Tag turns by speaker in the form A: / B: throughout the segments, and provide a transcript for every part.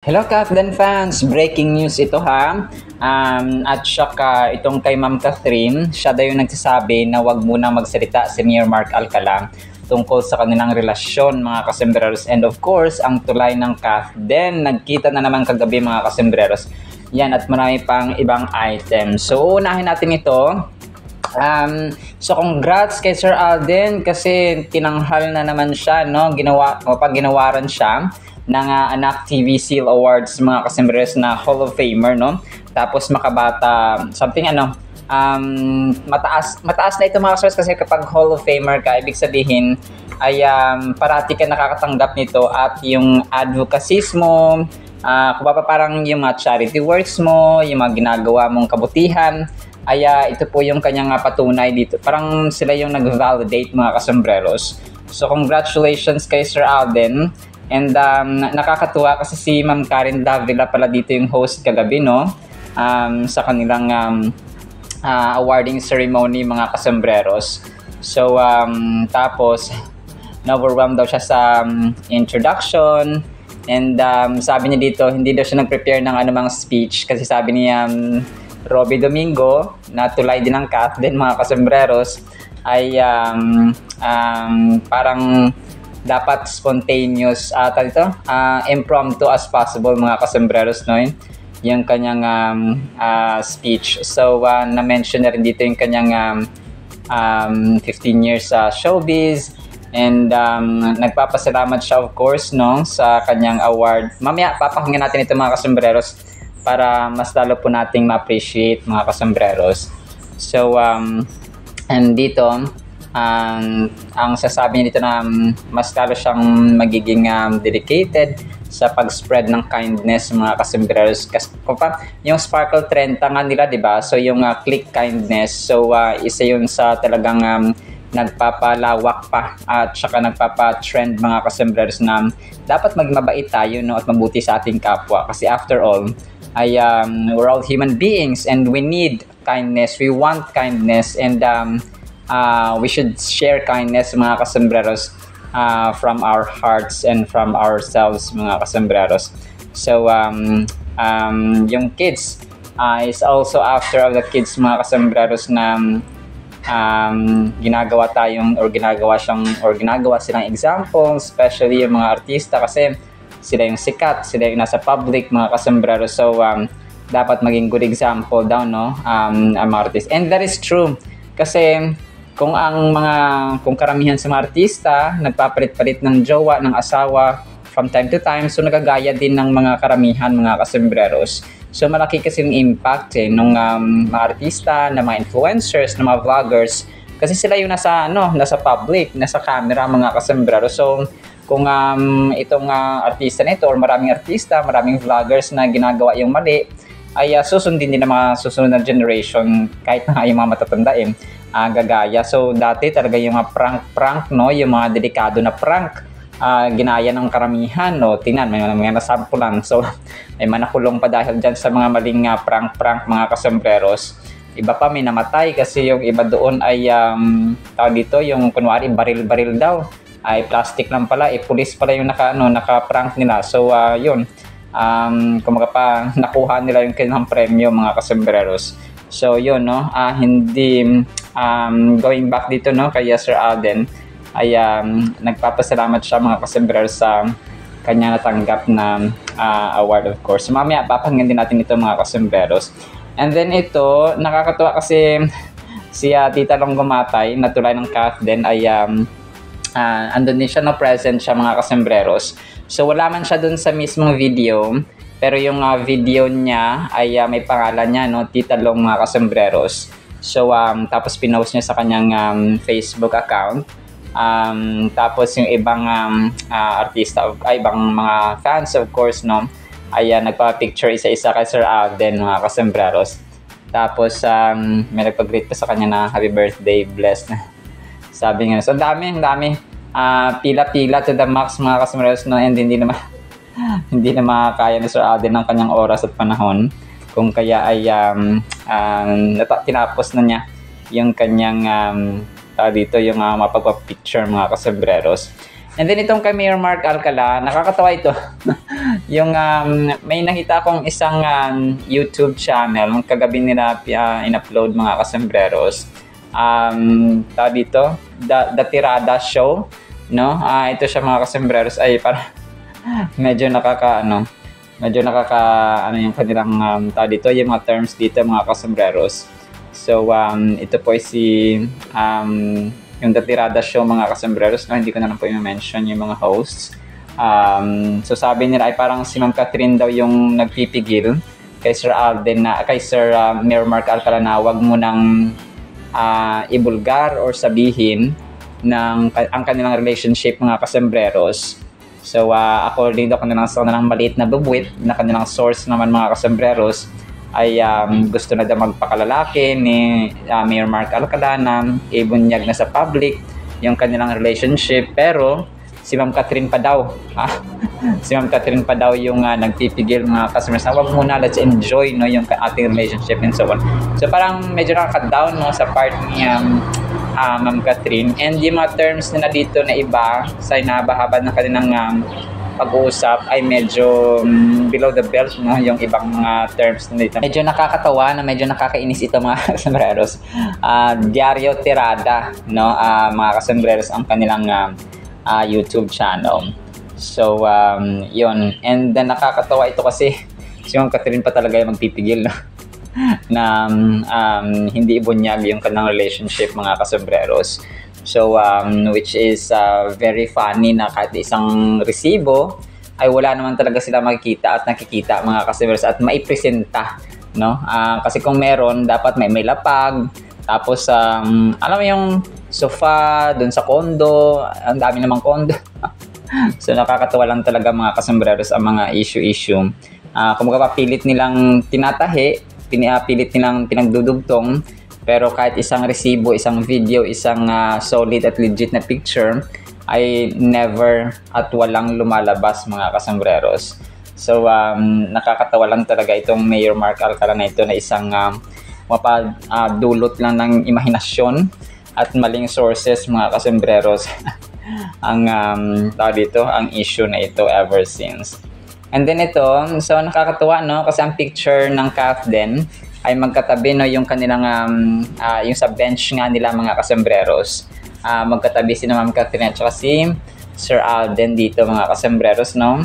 A: Hello Kapdan fans! Breaking news ito ha. At saka itong kay Ma'am Catherine, siya daw yung nagsasabi na wag muna magsalita si Mayor Mark Alcala tungkol sa kanilang relasyon mga kasembreros. And of course, ang tulay ng Kapdan, nagkita na naman kagabi mga kasembreros. Yan at marami pang ibang items. So unahin natin ito. So congrats kay Sir Alden kasi tinanghal na naman siya, no? Ginawaran siya ng Anak TV Seal Awards mga kasembreros na Hall of Famer, no? Tapos makabata, something mataas na ito mga kasembreros kasi kapag Hall of Famer ka, ibig sabihin ay parati ka nakakatanggap nito at yung advocacies mo, parang yung mga charity works mo, yung mga ginagawa mong kabutihan, ay ito po yung kanyang patunay dito. Parang sila yung nag-validate mga kasembreros. So congratulations kay Sir Alden. And nakakatuwa kasi si Ma'am Karen Davila pala dito yung host kagabi, no? Sa kanilang awarding ceremony mga kasembreros. So tapos na-overwhelmed daw siya sa introduction. And sabi niya dito, hindi daw siya nag-prepare ng anumang speech kasi sabi niya Robby Domingo, na tulay din ng Kapdan mga kasembreros, ay parang dapat spontaneous impromptu as possible mga kasembreros, no? Yung kanyang speech. So na-mention na rin dito yung kanyang 15 years sa showbiz and nagpapasalamat siya of course, no, sa kanyang award. Mamaya papakinggan natin ito mga kasembreros para mas lalo po nating ma-appreciate mga kasembreros. So and dito ang sasabi niya dito na mas lalo siyang magiging dedicated sa pag-spread ng kindness mga kasembreros. Yung sparkle trend nga nila, di ba? So yung click kindness, so isa yun sa talagang nagpapalawak pa at saka nagpapa-trend mga kasembreros na dapat magmabait tayo, no, at mabuti sa ating kapwa kasi after all ay we're all human beings and we need kindness, we want kindness, and we should share kindness mga kasembreros from our hearts and from ourselves mga kasembreros. So yung kids is also after of the kids mga kasembreros na ginagawa silang example, especially yung mga artista kasi sila yung sikat, sila yung nasa public mga kasembreros. So dapat maging good example daw, no, ang mga artista. And that is true kasi kung karamihan sa mga artista nagpapalit-palit ng jowa, ng asawa from time to time, so nagagaya din ng mga karamihan mga kasembreros. So malaki kasi yung impact ng mga artista, ng mga influencers, ng mga vloggers kasi sila yung nasa public, nasa camera mga kasembreros. So kung itong artista na ito or maraming artista, maraming vloggers na ginagawa yung mali, ay susundin din ng mga susunod na generation kahit na yung mga matatanda gagaya. So dati talaga yung mga prank, no, yung mga delikado na prank ginaya ng karamihan, no. Tingnan, may mga nasampulan. So may manakulong pa dahil dyan sa mga maling prank mga kasembreros. Iba pa may namatay kasi yung iba doon ay tawag dito, yung kunwari baril daw ay plastic lang pala, pulis pala yung naka-prank nila. So yun, kumaga pa nakuha nila yung kanilang premyo mga kasembreros. So yun, no, hindi going back dito, no, kay Sir Alden ay nagpapasalamat siya mga kasembreros sa kanya natanggap na award of course. So, mamaya papakinggan din natin ito mga kasembreros. And then ito, nakakatuwa kasi si Tita Long Gumatay na tulay ng Kapdan ay andun din siya, no, present siya mga kasembreros. So wala man siya dun sa mismong video, pero yung video niya ay may pangalan niya, no, Tita Long mga kasembreros. So tapos pinost niya sa kanyang Facebook account. Tapos yung ibang artista, ibang mga fans of course, no, ay nagpa-picture isa-isa kay Sir Alden mga kasembreros. Tapos may nagpag-greet pa sa kanya na happy birthday, blessed na. Sabi nga, so dami pila-pila to the max mga kasembreros, no, and hindi na makakaya ni Sir Alden ng kanyang oras at panahon. Kung kaya ay tinapos na niya yung kanyang dito yung mapagpa-picture mga kasembreros. And then itong kay Mayor Mark Alcala, nakakatawa ito. Yung may nakita akong isang YouTube channel, kagabi nila in-upload mga kasembreros. Tawag dito, The Tirada Show, no? Ito siya mga kasembreros ay para medyo nakaka yung kanilang tawag dito, yung mga terms dito mga kasembreros. So ito po ay yung The Tirada Show mga kasembreros, no? Hindi ko na lang po i-mention yung mga hosts. So sabi nila ay parang si Ma'am Catherine daw yung nagpipigil kay Sir Alden kay Sir Mayor Mark Alcala na wag mo nang ibulgar or sabihin ang kanilang relationship mga kasembreros. So according daw sa kanilang maliit na bubuit na kanilang source naman mga kasembreros ay gusto na daw magpakalalaki ni Mayor Mark Alcala na ibunyag na sa public yung kanilang relationship, pero si Ma'am Catherine pa daw si Ma'am Catherine pa daw yung nagpipigil mga customers na wag muna, let's enjoy no yung ating relationship and so on. So parang medyo nakaka-down no sa part ni Ma'am Catherine, and yung mga terms nila dito na iba sa inahaba-haba ng kanilang pag-uusap ay medyo below the belt no yung ibang mga terms nito. Medyo nakakatawa na medyo nakakainis ito mga kasembreros. Diario Tirada no mga kasembreros ang kanilang YouTube channel. So yun, and then nakakatawa ito kasi si Ma'am Catherine pa talaga yung magpipigil no? na hindi ibunyag yung kanilang relationship mga kasembreros. So which is very funny na kahit isang resibo ay wala naman talaga sila makikita at nakikita mga kasembreros at maipresenta no. Kasi kung meron dapat may lapag, tapos alam mo yung sofa dun sa condo, ang dami namang condo. So nakakatawa lang talaga mga kasembreros ang mga issue. Kung pilit nilang tinatahi, pilit nilang pinagdudugtong, pero kahit isang resibo, isang video, isang solid at legit na picture ay never at walang lumalabas mga kasembreros. So nakakatawa lang talaga itong Mayor Mark Alcala na ito na isang mapadulot lang ng imahinasyon at maling sources mga kasembreros ang ang issue na ito ever since. And then ito, so nakakatuwa no kasi ang picture ng Catherine ay magkatabi no yung kanilang yung sa bench nga nila mga kasembreros. Magkatabi si Ma'am Catherine at saka si Sir Alden dito mga kasembreros no.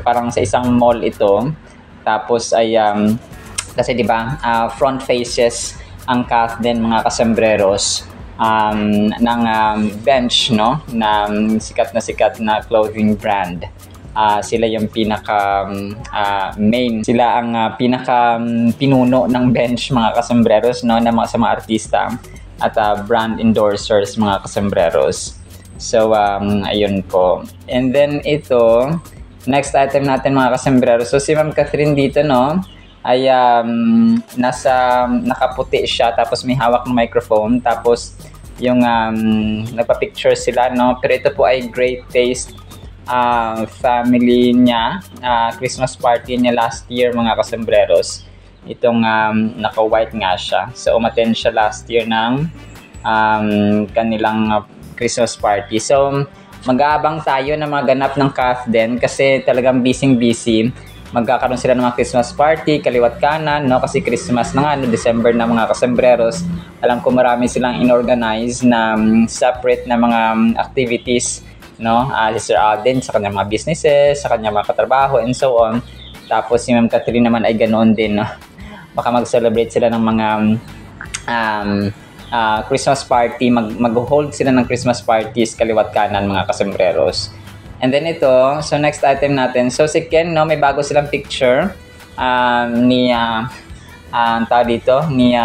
A: Parang sa isang mall ito. Tapos ay kasi di ba front faces ang Catherine mga kasembreros ng bench no na sikat na clothing brand. Sila yung pinaka main, sila ang pinaka pinuno ng bench mga kasembreros no na sa mga artista at brand endorsers mga kasembreros. So ayun po. And then ito, next item natin mga kasembreros. So si Ma'am Catherine dito no ay nakaputi siya, tapos may hawak ng microphone, tapos yung nagpa-picture sila no, pero ito po ay Great Taste family niya, Christmas party niya last year mga kasembreros. Itong naka-white nga siya. So umattend siya last year ng kanilang Christmas party. So mag-aabang tayo na maganap ng Catherine kasi talagang busy. Magkakaroon sila ng mga Christmas party kaliwat kanan no, kasi Christmas na nga no, December na mga kasembreros. Alam ko marami silang inorganize na separate na mga activities no, si Sir Alden sa kanyang mga businesses, sa kanyang mga katrabaho and so on. Tapos si Ma'am Catherine naman ay ganoon din no. Baka mag-celebrate sila ng mga Christmas party, mag-hold sila ng Christmas parties kaliwat kanan mga kasembreros. And then ito, so next item natin. So si Ken no, may bago silang picture ni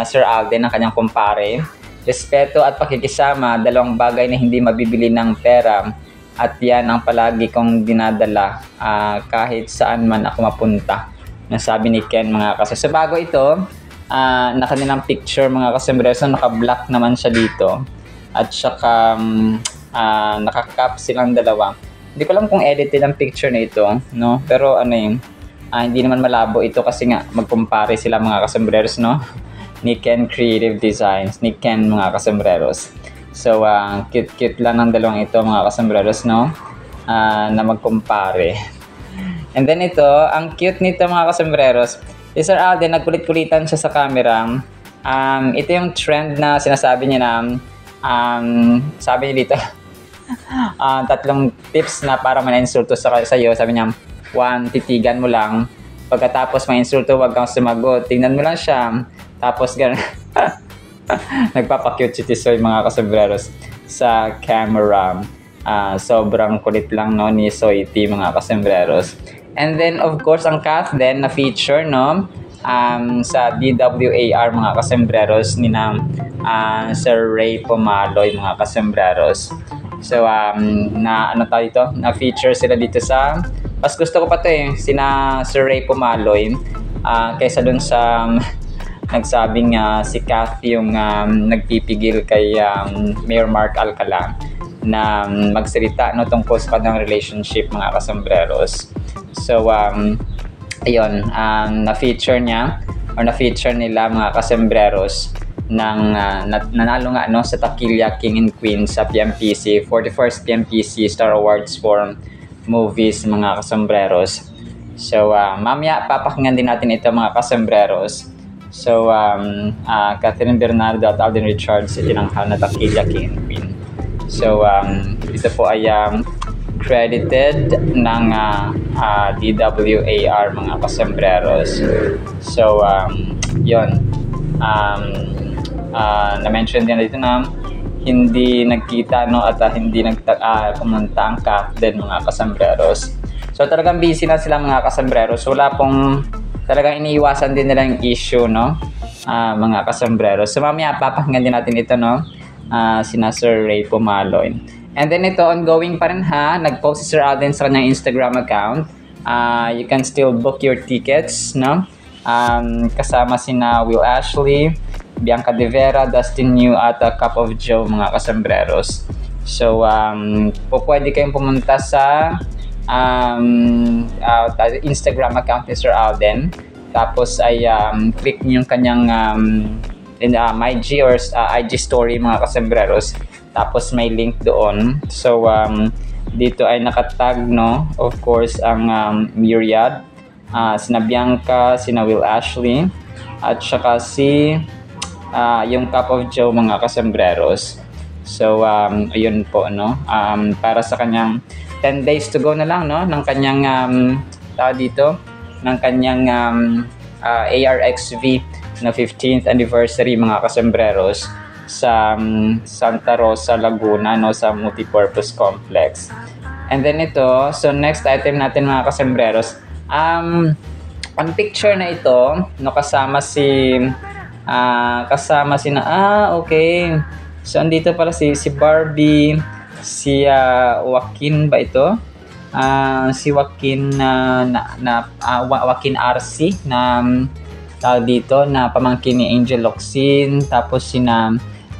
A: Sir Alden ng kanyang kumpare. Respeto at pakikisama, dalawang bagay na hindi mabibili ng pera. At yan ang palagi kong dinadala kahit saan man ako mapunta. Nasabi ni Ken mga kasembreros. So bago ito, na kanilang picture mga kasembreros, naka-black naman siya dito. At saka naka-cap silang dalawa. Hindi ko lang kung edited ang picture na ito, no? Pero hindi naman malabo ito kasi nga magkumpare sila mga kasembreros, no? Ni Ken Creative Designs, ni Ken mga kasembreros. So, cute-cute lang ng dalawang ito mga kasambreros, no? Na magkumpare. And then ito, ang cute nito mga kasambreros, si Sir Alden, nagkulit-kulitan siya sa camera. Ito yung trend na sinasabi niya na, sabi niya dito, 3 tips na para mana-insulto sa'yo. Sabi niya, 1, titigan mo lang. Pagkatapos ma-insulto, huwag kang sumagot. Tingnan mo lang siya. Tapos gano'n. Nagpapakute si Tisoy mga kasambreros sa camera. Sobrang kulit lang, no, ni Soy T mga kasambreros. And then of course ang Kath din na feature, no, sa DWAR mga kasambreros ni na Sir Ray Pomaloy mga kasambreros. So na ano tayo dito, na feature sila dito sa, mas gusto ko pa to sina Sir Ray Pomaloy kaysa dun sa nagsabing si Kath yung nagpipigil kay Mayor Mark Alcala na magsalita, no, tungkol sa kanilang relationship mga kasambreros. So ayun, na-feature niya or na-feature nila mga kasambreros ng nanalo nga, no, sa Taquilla King and Queen sa PMPC, 41st PMPC Star Awards for Movies mga kasambreros. So mamaya papakinggan din natin ito mga kasambreros. So Catherine Bernardo at Alden Richards itinanghal na Taquilla King and Queen. So ito po ay credited ng DWAR mga kasambreros. So yun, na-mention din dito na hindi nagkita, no, at hindi pumunta ang Kath din mga kasambreros. So talagang busy na sila mga kasambreros. So wala pong talagang iniiwasan din nila yung issue, no, mga kasambreros. So mamaya papakinggan din natin ito, no, sina Sir Ray Pomaloy. And then ito, ongoing pa rin nag-post si Sir Alden sa kanyang Instagram account. You can still book your tickets, no? Kasama sina Will Ashley, Bianca De Vera, Dustin New at Cup of Joe mga kasambreros. So pwede kayong pumunta sa Instagram account ni Sir Alden. Tapos ay click niyo yung kanyang IG or IG story mga kasambreros. Tapos may link doon. So dito ay nakatag, no, of course ang Myriad, sina Bianca, sina Will Ashley, at saka yung Cup of Joe mga kasambreros. So ayun po, no, para sa kanyang 10 days to go na lang, no, ng kanyang ng kanyang ARXV na 15th anniversary mga kasambreros sa Santa Rosa, Laguna, no, sa Multipurpose Complex. And then ito, so next item natin mga kasambreros, ang picture na ito, no, kasama na okay. So andito pala si Barbie, si Joaquin ba ito? Si Joaquin Joaquin RC na dito na pamangkin ni Angel Locsin, tapos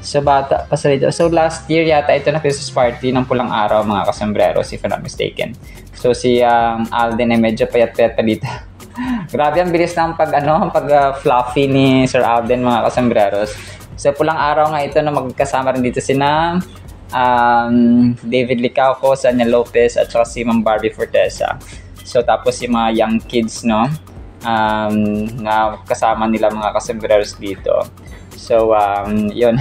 A: sa bata pa sa dito. So last year yata ito na Christmas party ng Pulang Araw mga kasambreros, if I'm not mistaken. So si Alden ay medyo payat-payat pa dito. Grabe ang bilis ng pag fluffy ni Sir Alden mga kasambreros. So Pulang Araw nga ito na magkasama rin dito sina David Licauco, Sanya Lopez at saka si Ma'am Barbie Fortesa. So tapos yung mga young kids, no, na kasama nila mga kasambreros dito. So yun.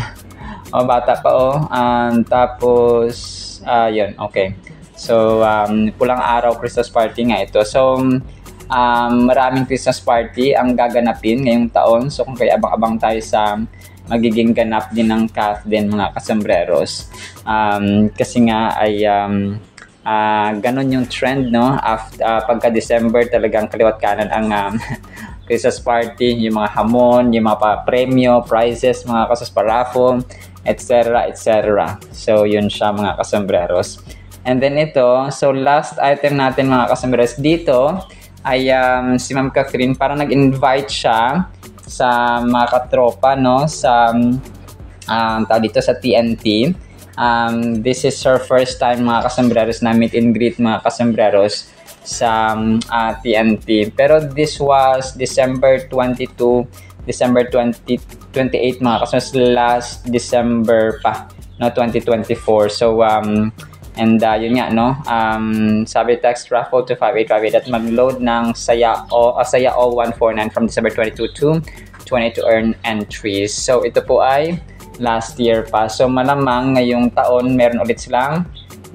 A: Bata pa tapos yun, okay. So Pulang Araw Christmas party nga ito. So maraming Christmas party ang gaganapin ngayong taon. So kung kaya abang-abang tayo sa magiging ganap din ng Kath din mga kasambreros. Kasi nga ay ganon yung trend, no, pagka December talagang kaliwat kanan ang Christmas party, yung mga hamon, yung mga premyo, prizes, mga raffle, etc. So yun siya mga kasambreros. And then ito, so last item natin mga kasambreros dito ay si Ma'am Catherine, para nag-invite siya sa mga katropa, no, sa dito sa TNT. This is her first time mga kasambreros na meet and greet mga kasambreros sa TNT. Pero this was December 22, December 28 mga kasambreros, last December pa no, 2024. So, and yun nga, no, sabi text raffle to 5858 at mag-load ng Saya O 149 from December 22 to 20 to earn entries. So, ito po ay last year pa. So, malamang ngayong taon, meron ulit silang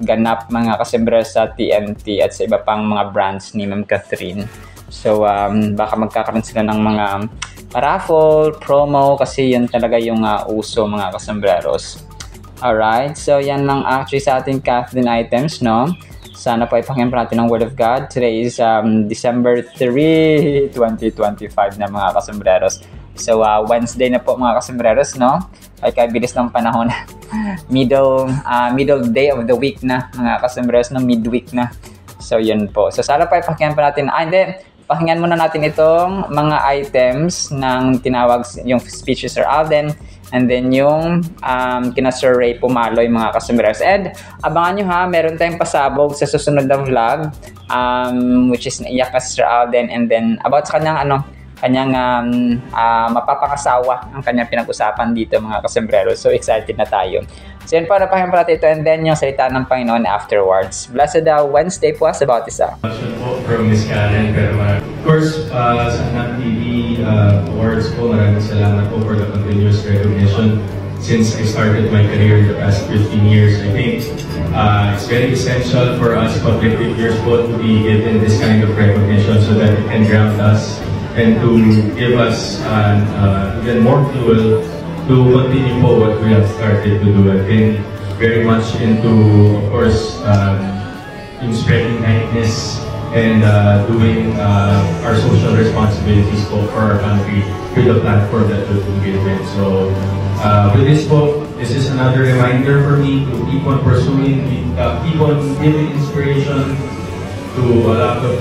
A: ganap mga kasembra sa TNT at sa iba pang mga brands ni Ma'am Catherine. So, baka magkakaroon sila ng mga raffle, promo, kasi yun talaga yung uso mga kasembreros. Alright, so yan lang actually sa ating Catherine items, no? Sana po ipakinggan natin ng Word of God. Today is December 3, 2025 na mga kasembreros. So, Wednesday na po mga kasembreros, no? Ay kabilis ng panahon. middle day of the week na mga kasembreros, no? Midweek na. So, yun po. So, sana po ipakinggan pa natin. Hindi. Pakinggan muna natin itong mga items ng tinawag yung speech ni Sir Alden and then yung kina Sir Ray Pumaloy mga kasembreros. And abangan nyo ha, meron tayong pasabog sa susunod na vlog which is naiyak na Sir Alden and then about sa kanyang mapapakasawa ang kanyang pinag-usapan dito mga kasembreros. So excited na tayo. So yun po, napakinggan pa natin ito and then yung salita ng Panginoon afterwards. Blessed Wednesday po sa bawat isa.
B: From Miss Karen, pero of course, sa Anak TV awards po, maraming salamat po for the continuous recognition since I started my career in the past 15 years. I think it's very essential for us public figures po to be given this kind of recognition so that it can ground us and to give us even more fuel to continue po what we have started to do. I've been very much into, of course, in spreading kindness and doing our social responsibilities for our country through the platform that we've been given. So with this book, this is another reminder for me to keep on pursuing, keep on giving inspiration to a lot of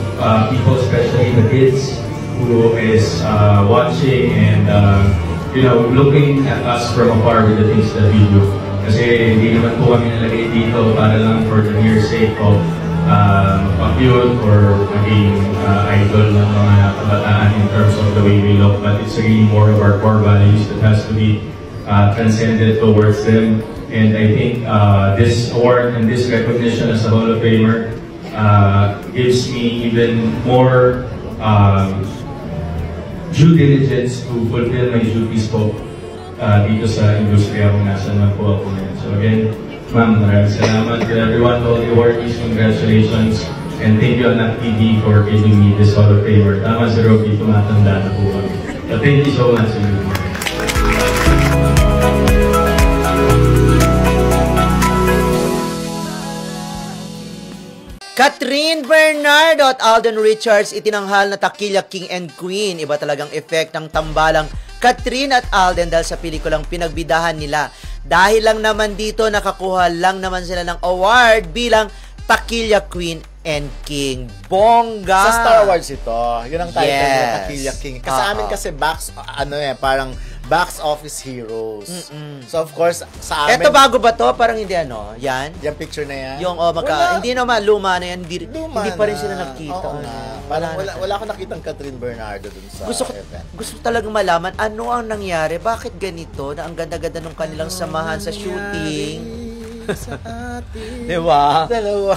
B: people, especially the kids who is watching and looking at us from afar with the things that we do. Kasi hindi naman po kami nalagay dito para lang for the mere sake of pag-cute or maging idol ng mga kabataan in terms of the way we look, but it's really more of our core values that has to be transcended towards them. And I think this award and this recognition as a Hall of Famer gives me even more due diligence to fulfill my duties po dito sa industriya kung nasan man po ako ngayon. So again, ma'am, maraming salamat to everyone, to all the awardees, congratulations, and thank you Anak TV for giving me this Hall of Famer. Tama si Rocky, tumatanda na po kami. So thank you so much.
C: Catherine Bernardo at Alden Richards itinanghal na Takilya King and Queen. Iba talagang effect ng tambalang Catherine at Alden dahil sa pelikulang pinagbidahan nila. Dahil lang naman dito, nakakuha lang naman sila ng award bilang Takilya Queen and King. Bongga!
D: Sa Star Wars ito. Yun ang title ng Takilya King. Kasi amin kasi parang box office heroes. So of course, sa amin...
C: Eto bago ba to? Parang hindi yan?
D: Yung picture na yan?
C: Yung hindi naman, luma na yan. Hindi pa rin sila nakita.
D: Oo nga. Parang wala akong nakitang Catherine Bernardo dun sa event. Gusto
C: talagang malaman ano ang nangyari. Bakit ganito? Na ang ganda-ganda ng kanilang samahan sa shooting. Diba?
D: Dalawa.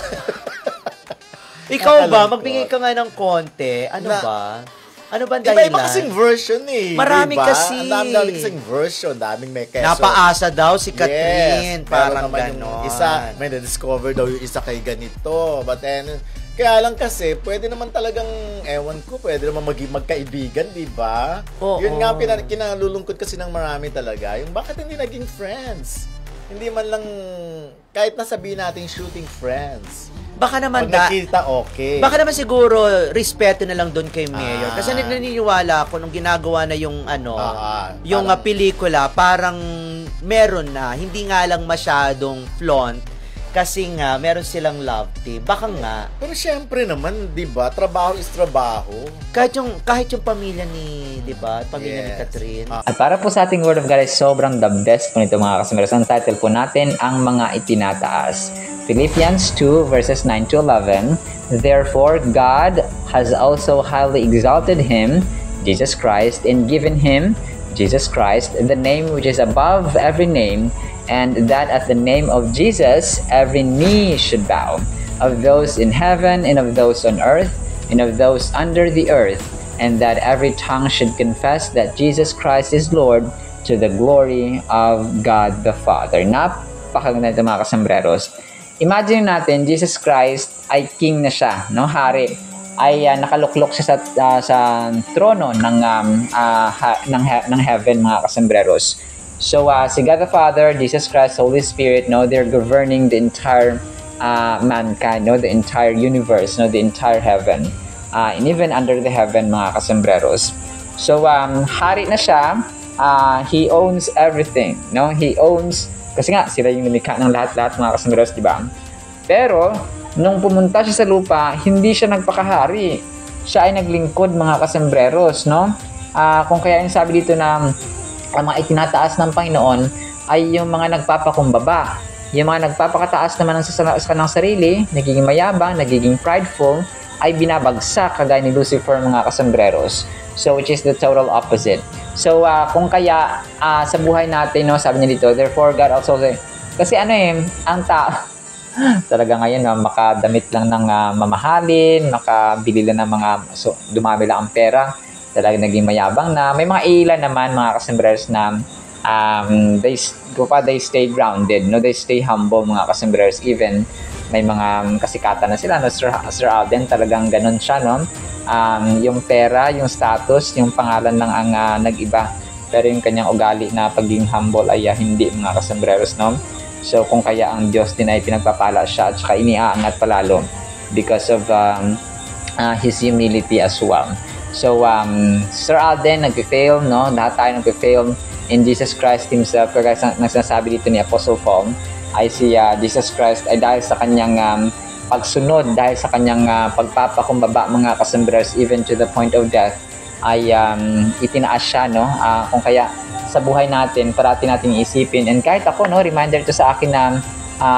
C: Ikaw ba? Magbigay ka nga ng konti. Ano ba? Ano ba ang dahilan?
D: Iba-iba kasing version eh.
C: Marami
D: diba?
C: kasi.
D: Ang dami kasing version. Daming may keso.
C: Napaasa daw si Catherine.
D: Yes,
C: parang
D: ganon. Isa, may na-discover daw yung isa kay ganito. But then, kaya lang kasi, pwede naman talagang, ewan ko, pwede naman magkaibigan, di ba? Yun nga, kinalulungkot kasi ng marami talaga. Yung bakit hindi naging friends? Hindi man lang, kahit nasabihin natin shooting friends.
C: Baka naman
D: nakita, okay.
C: Baka naman siguro respeto na lang doon kay Mayor. Kasi naniniwala ako nung ginagawa na yung pelikula, parang meron na, hindi nga lang masyadong flaunt. Kasi nga, meron silang love team. Baka nga.
D: Pero syempre naman, di ba? Trabaho is trabaho.
C: Kahit yung pamilya ni, di ba? Pamilya ni Catherine.
A: At para po sa ating Word of God ay sobrang the best po nito mga kasamaras. Ang title po natin, Ang Mga Itinataas. Philippians 2 verses 9 to 11. Therefore, God has also highly exalted him, Jesus Christ, and given him, Jesus Christ, the name which is above every name, and that at the name of Jesus, every knee should bow, of those in heaven and of those on earth and of those under the earth, and that every tongue should confess that Jesus Christ is Lord, to the glory of God the Father. Napakaganda ito mga kasambreros. Imagine natin, Jesus Christ ay king na siya, no? Hari. Ay nakaluklok siya sa trono ng heaven mga kasambreros. So si God the Father, Jesus Christ, Holy Spirit, no, they're governing the entire mankind, no, the entire universe, no, the entire heaven, and even under the heaven mga kasambreros. So hari na siya, he owns everything, no, he owns, kasi nga sila yung lumikha ng lahat-lahat mga kasambreros, di ba? Pero nung pumunta siya sa lupa, hindi siya nagpakahari, siya ay naglingkod mga kasambreros, no. Kung kaya yung sabi dito na ang mga itinataas ng Panginoon ay yung mga nagpapakumbaba. Yung mga nagpapakataas naman sa kanang sarili, nagiging mayabang, nagiging prideful, ay binabagsak kagaya ni Lucifer mga kasambreros. So which is the total opposite. So kung kaya sa buhay natin, no, sabi niya dito, therefore God also say, kasi ang tao talaga ngayon makadamit lang ng mamahalin, makabili lang ng mga, so dumami lang ang pera, talaga naging mayabang na. May mga ilan naman mga kasambreros na they stay grounded, no, they stay humble mga kasambreros. Even may mga kasikatan na sila, no, Sir Alden, talagang ganun siya, no. Yung pera, yung status, yung pangalan lang ang nag-iba, pero yung kanyang ugali na pagiging humble ay hindi mga kasambreros, no. So kung kaya ang Diyos din ay pinagpapala siya at saka iniaangat palalo because of his humility as well. So Sir Alden nag-fail, no, lahat tayo nag-fail in Jesus Christ himself. Kaya nagsasabi dito ni Apostle Paul ay si Jesus Christ ay dahil sa kanyang pagsunod, dahil sa kanyang pagpapakumbaba mga kasambreros, even to the point of death, ay itinaas siya, no. Kung kaya sa buhay natin, parati nating isipin, and kahit ako, no, reminder to sa akin na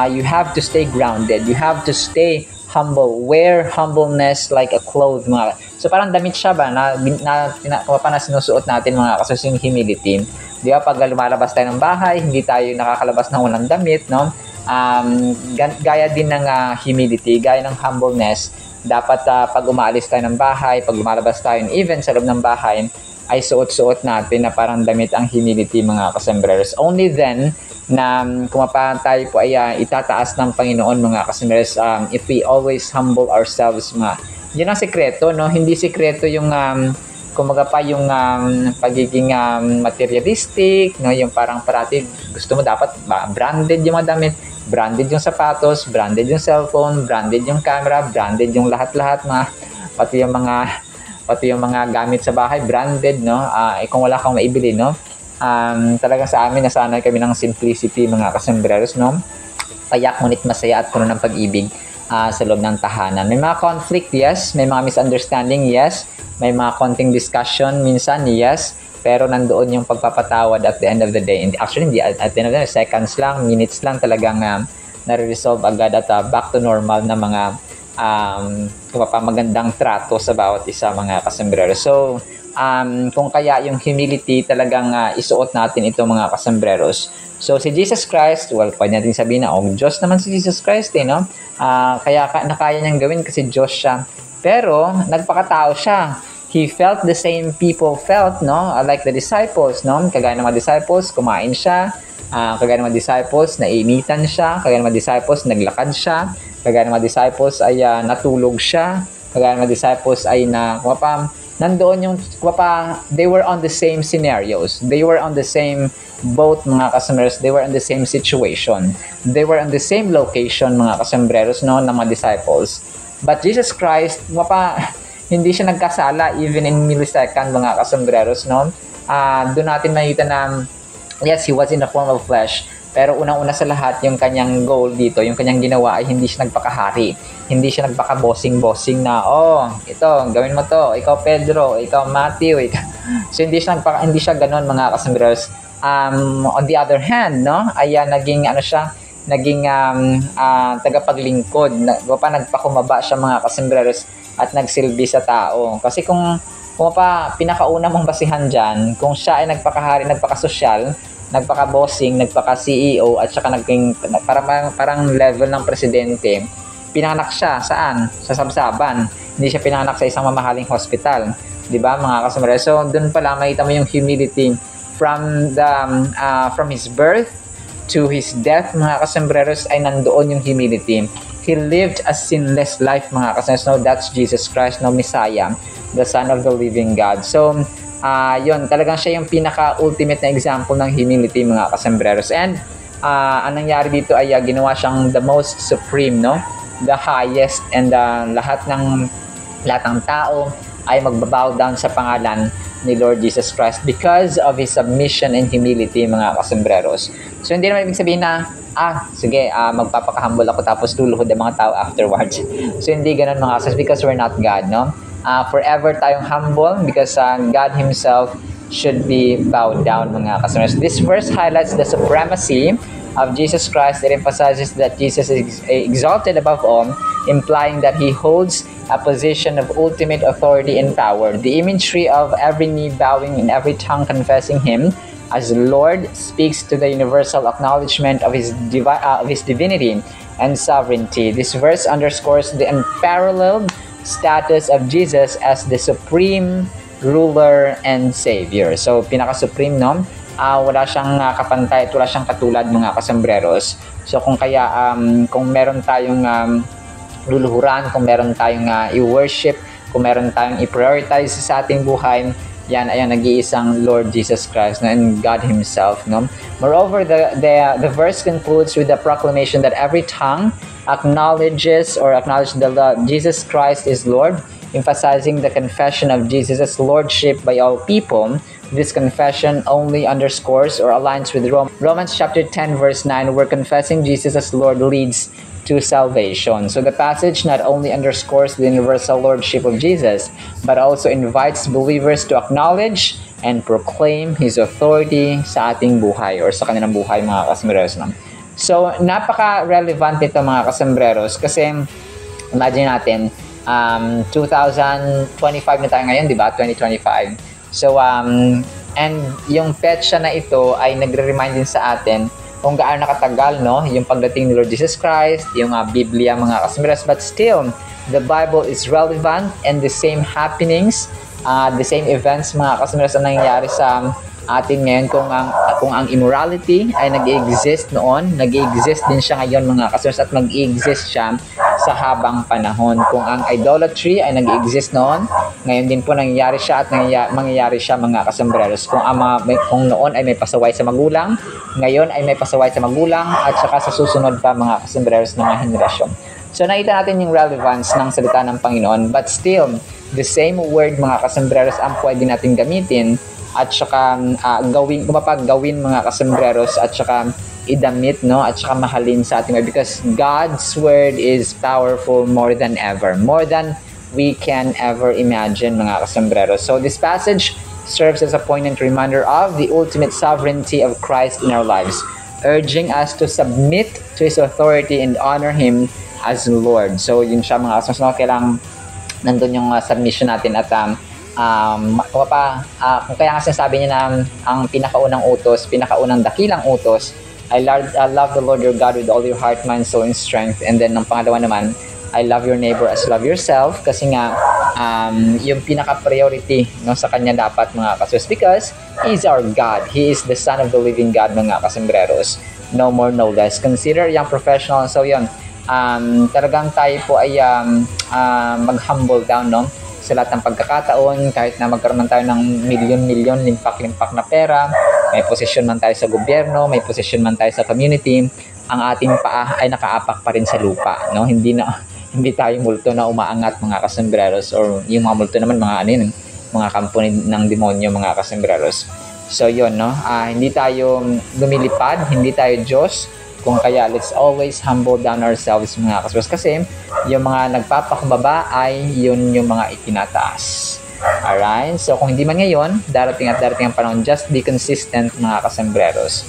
A: you have to stay grounded, you have to stay humble, wear humbleness like a cloth mga. So parang damit siya ba na sinusuot natin mga kasusing humility. Di ba pag lumalabas tayo ng bahay, hindi tayo nakakalabas ng walang damit, no? Gaya din ng humility, gaya ng humbleness. Dapat pag umaalis tayo ng bahay, pag lumalabas tayo, even sa loob ng bahay, ay suot-suot natin na parang damit ang humility mga kasambreros. Only then na kung tayo po ay itataas ng Panginoon mga kasambreros, if we always humble ourselves mga. Yun ang sekreto, no? Hindi sekreto yung kumaga pa yung pagiging materialistic, no? Yung parang parati gusto mo dapat branded yung mga damit, branded yung sapatos, branded yung cellphone, branded yung camera, branded yung lahat-lahat mga, pati yung mga gamit sa bahay branded, no. Kung wala kang maibili, no, talaga sa amin nasanay kami ng simplicity mga kasambreros, no. Payak ngunit masaya at puno ng pag-ibig sa loob ng tahanan. May mga conflict, yes. May mga misunderstanding, yes. May mga konting discussion minsan, yes. Pero nandoon yung pagpapatawad at the end of the day. And actually, hindi at the end of the day, seconds lang, minutes lang talagang nare-resolve agad at back to normal na mga magandang trato sa bawat isa mga kasambreros. So, kung kaya yung humility talagang isuot natin ito mga kasambreros. So, si Jesus Christ, well, pwede natin sabihin na, Diyos naman si Jesus Christ, no? Kaya nakaya niyang gawin kasi Diyos siya. Pero, nagpakatao siya. He felt the same people felt, no? Like the disciples, no? Kagaya ng mga disciples, kumain siya. Kagaya ng mga disciples, nainitan siya. Kagaya ng mga disciples, naglakad siya. Kagaya ng mga disciples ay natulog siya. Kagaya ng mga disciples ay nandoon yung they were on the same scenarios. They were on the same boat mga kasambreros. They were in the same situation. They were on the same location mga kasambreros, no, ng mga disciples. But Jesus Christ, hindi siya nagkasala even in millisecond mga kasambreros, no. Doon natin makita na yes, he was in the form of flesh. Pero unang-una sa lahat, yung kanyang goal dito, yung kanyang ginawa ay hindi siya nagpakahari. Hindi siya nagpaka-bossing-bossing na, ito, gawin mo to, ikaw Pedro, ikaw Matthew, So hindi siya ganoon mga kasambreros. On the other hand, no, ay naging tagapaglingkod, nagpakumaba siya mga kasambreros at nagsilbi sa tao. Kasi kung pinakauna mong basihan dyan, kung siya ay nagpakahari, nagpakasosyal, nagpaka-bossing, nagpaka-CEO, at saka naging parang level ng presidente. Pinanganak siya, saan? Sa Sabsaban. Hindi siya pinanganak sa isang mamahaling hospital. Diba, mga kasumbrero? So, dun pala, makita mo yung humility from his birth to his death, mga kasambreros, ay nandoon yung humility. He lived a sinless life, mga kasambreros. No, that's Jesus Christ, no, Messiah, the Son of the living God. So, yun, talagang siya yung pinaka-ultimate na example ng humility, mga kasambreros. And, ang nangyari dito ay ginawa siyang the most supreme, no? The highest, and lahat ng tao ay magbabow down sa pangalan ni Lord Jesus Christ because of His submission and humility, mga kasambreros. So, hindi naman ibig sabihin na, sige, magpapakahumble ako tapos luluhod ang mga tao afterwards. So, hindi ganun, mga kasambreros, because we're not God, no? Forever tayong humble because God Himself should be bowed down, mga kasambreros. This verse highlights the supremacy of Jesus Christ. It emphasizes that Jesus is exalted above all, implying that He holds a position of ultimate authority and power. The imagery of every knee bowing and every tongue confessing Him as Lord speaks to the universal acknowledgement of His divinity and sovereignty. This verse underscores the unparalleled status of Jesus as the supreme ruler and savior. So, pinaka-supreme, no? Wala siyang kapantay at wala siyang katulad, mga kasambreros. So, kung meron tayong luluhuran, kung meron tayong i-worship, kung meron tayong i-prioritize sa ating buhay, yan ay nag-iisang Lord Jesus Christ, no? And God Himself, no? Moreover, the verse concludes with the proclamation that every tongue acknowledge that Jesus Christ is Lord, emphasizing the confession of Jesus' lordship by all people. This confession only underscores or aligns with Romans chapter 10 verse 9, where confessing Jesus as Lord leads to salvation. So the passage not only underscores the universal lordship of Jesus, but also invites believers to acknowledge and proclaim His authority sa ating buhay or sa kanilang buhay, mga kasambreros. So, napaka-relevant ito, mga kasambreros, kasi imagine natin, 2025 na tayo ngayon, di ba? 2025. So, and yung petsa na ito ay nagre-remind din sa atin kung gaano nakatagal, no? Yung pagdating ni Lord Jesus Christ, yung Biblia, mga kasambreros. But still, the Bible is relevant, and the same happenings, the same events, mga kasambreros, ang nangyayari sa atin ngayon. Kung ang immorality ay nag-exist noon, nag-exist din siya ngayon, mga kasambreros, at mag-exist siya sa habang panahon. Kung ang idolatry ay nag-exist noon, ngayon din po nangyayari siya at mangyayari siya, mga kasambreros. Kung noon ay may pasaway sa magulang, ngayon ay may pasaway sa magulang, at saka sa susunod pa, mga kasambreros, ng mga henerasyon. So, nakita natin yung relevance ng salita ng Panginoon, but still, the same word, mga kasambreros, ang pwede natin gamitin at saka gawin, mga kasambreros, at saka idamit, no, at saka mahalin sa ating way, because God's word is powerful more than ever, more than we can ever imagine, mga kasambreros. So this passage serves as a poignant reminder of the ultimate sovereignty of Christ in our lives, urging us to submit to His authority and honor Him as Lord. So yun siya, mga kasambreros, kailangan nandun yung submission natin. At kung kaya nga sinasabi niya na ang pinakaunang dakilang utos, I love the Lord your God with all your heart, mind, soul, and strength. And then, ang pangalawa naman, I love your neighbor as you love yourself. Kasi nga, yung pinaka-priority, no, sa Kanya dapat, mga kasambreros, because He is our God. He is the Son of the living God, mga kasambreros. No more, no less. Consider young professional. So, yun, talagang tayo po ay mag-humble down, no? Sa lahat ng pagkakataon, kahit na magkaroon tayo ng milyon-milyon, limpak-limpak na pera, may posisyon man tayo sa gobyerno, may posisyon man tayo sa community, ang ating paa ay nakaapak pa rin sa lupa, no? Hindi tayo multo na umaangat, mga kasambreros, or yung mga multo naman, mga kampo ng demonyo, mga kasambreros. So yun, no? Hindi tayo lumilipad, hindi tayo Diyos. Kung kaya, let's always humble down ourselves, mga kasambreros, kasi yung mga nagpapakumbaba ay yun yung mga itinataas. Alright? So, kung hindi man ngayon, darating ang panahon. Just be consistent, mga kasambreros.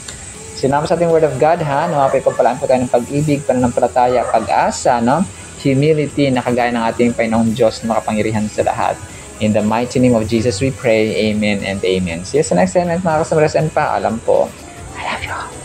A: Sinama sa ating Word of God, ha? Nawapay pagpalaan po tayo ng pag-ibig, pananampalataya, pag-asa, no? Humility na kagaya ng ating Panginoong Diyos na makapangyarihan sa lahat. In the mighty name of Jesus we pray. Amen and amen. See you sa next segment, mga kasambreros, and paalam po.
C: Asia.